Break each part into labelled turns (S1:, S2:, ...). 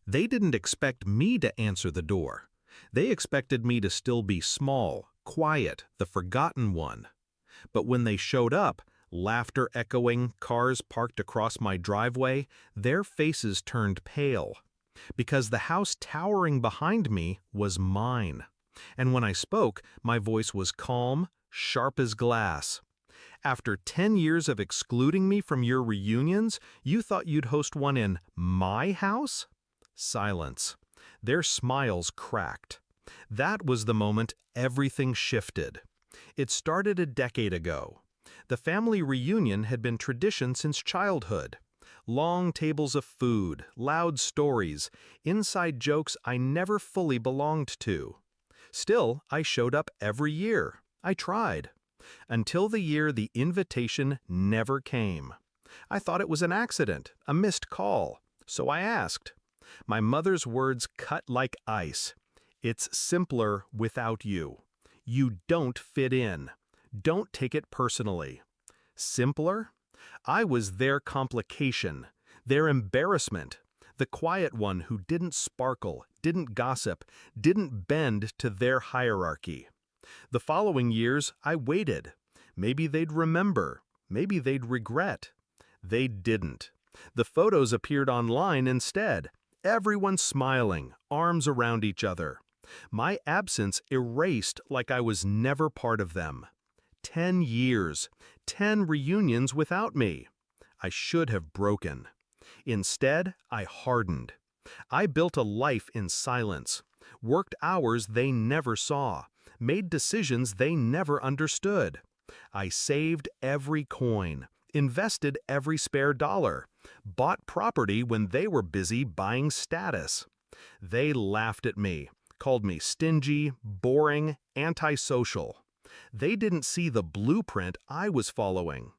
S1: They didn't expect me to answer the door. They expected me to still be small, quiet, the forgotten one. But when they showed up, laughter echoing, cars parked across my driveway, their faces turned pale. Because the house towering behind me was mine. And when I spoke, my voice was calm, sharp as glass. After 10 years of excluding me from your reunions, you thought you'd host one in my house? Silence. Their smiles cracked. That was the moment everything shifted. It started a decade ago. The family reunion had been tradition since childhood. Long tables of food, loud stories, inside jokes I never fully belonged to. Still, I showed up every year. I tried. Until the year the invitation never came. I thought it was an accident, a missed call. So I asked. My mother's words cut like ice. It's simpler without you. You don't fit in. Don't take it personally. Simpler? I was their complication, their embarrassment, the quiet one who didn't sparkle, didn't gossip, didn't bend to their hierarchy. The following years, I waited. Maybe they'd remember. Maybe they'd regret. They didn't. The photos appeared online instead. Everyone smiling, arms around each other. My absence erased like I was never part of them. 10 years, 10 reunions without me. I should have broken. Instead, I hardened. I built a life in silence, worked hours they never saw, made decisions they never understood. I saved every coin, invested every spare dollar, bought property when they were busy buying status. They laughed at me, called me stingy, boring, antisocial. They didn't see the blueprint I was following.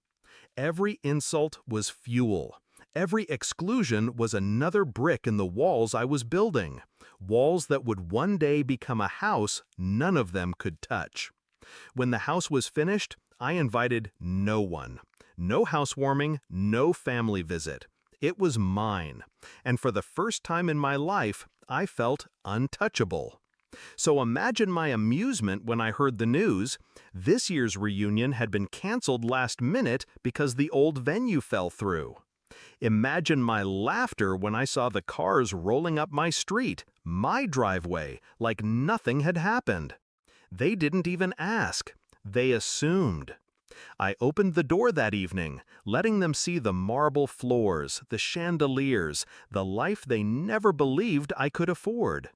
S1: Every insult was fuel. Every exclusion was another brick in the walls I was building, walls that would one day become a house none of them could touch. When the house was finished, I invited no one. No housewarming, no family visit. It was mine, and for the first time in my life, I felt untouchable. So imagine my amusement when I heard the news. This year's reunion had been canceled last minute because the old venue fell through. Imagine my laughter when I saw the cars rolling up my street, my driveway, like nothing had happened. They didn't even ask. They assumed. I opened the door that evening, letting them see the marble floors, the chandeliers, the life they never believed I could afford.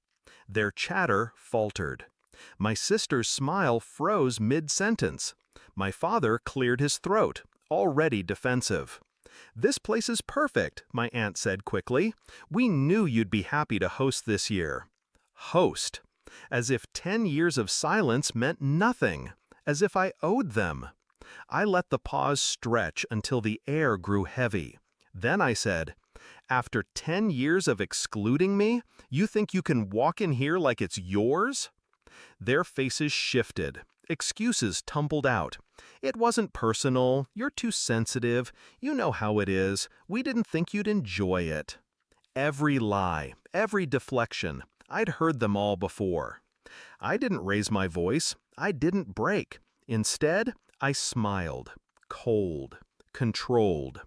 S1: Their chatter faltered. My sister's smile froze mid-sentence. My father cleared his throat, already defensive. "This place is perfect," my aunt said quickly. "We knew you'd be happy to host this year." Host. As if 10 years of silence meant nothing. As if I owed them. I let the pause stretch until the air grew heavy. Then I said, "After 10 years of excluding me, you think you can walk in here like it's yours?" Their faces shifted. Excuses tumbled out. "It wasn't personal. You're too sensitive. You know how it is. We didn't think you'd enjoy it." Every lie, every deflection, I'd heard them all before. I didn't raise my voice. I didn't break. Instead, I smiled, cold, controlled.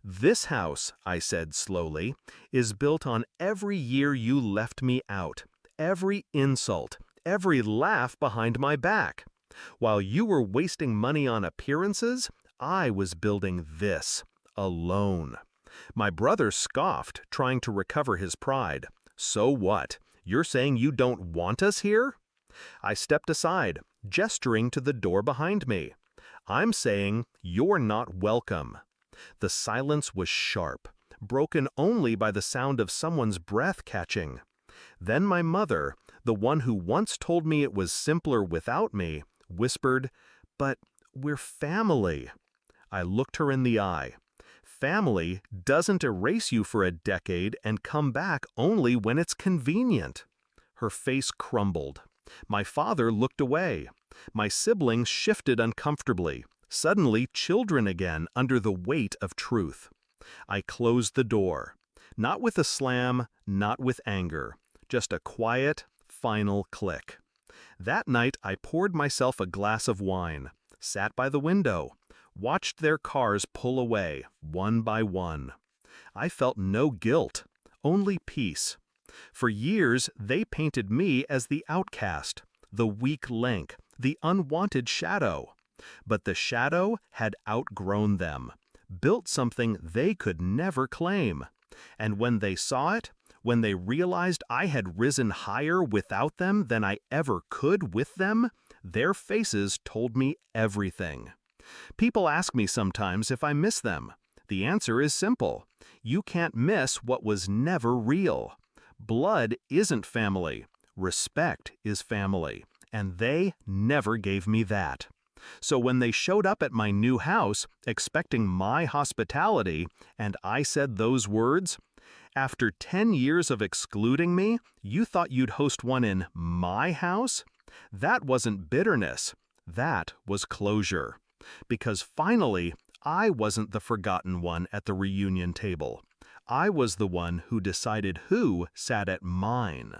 S1: "This house," I said slowly, "is built on every year you left me out, every insult, every laugh behind my back. While you were wasting money on appearances, I was building this, alone." My brother scoffed, trying to recover his pride. "So what? You're saying you don't want us here?" I stepped aside, gesturing to the door behind me. "I'm saying you're not welcome." The silence was sharp, broken only by the sound of someone's breath catching. Then my mother, the one who once told me it was simpler without me, whispered, "But we're family." I looked her in the eye. Family doesn't erase you for a decade and come back only when it's convenient. Her face crumbled. My father looked away. My siblings shifted uncomfortably, suddenly children again under the weight of truth. I closed the door. Not with a slam, not with anger, just a quiet, final click. That night, I poured myself a glass of wine, sat by the window, watched their cars pull away, one by one. I felt no guilt, only peace. For years, they painted me as the outcast, the weak link, the unwanted shadow. But the shadow had outgrown them, built something they could never claim. And when they saw it, when they realized I had risen higher without them than I ever could with them, their faces told me everything. People ask me sometimes if I miss them. The answer is simple. You can't miss what was never real. Blood isn't family. Respect is family. And they never gave me that. So when they showed up at my new house, expecting my hospitality, and I said those words, "After 10 years of excluding me, you thought you'd host one in my house?" That wasn't bitterness. That was closure. Because finally, I wasn't the forgotten one at the reunion table. I was the one who decided who sat at mine.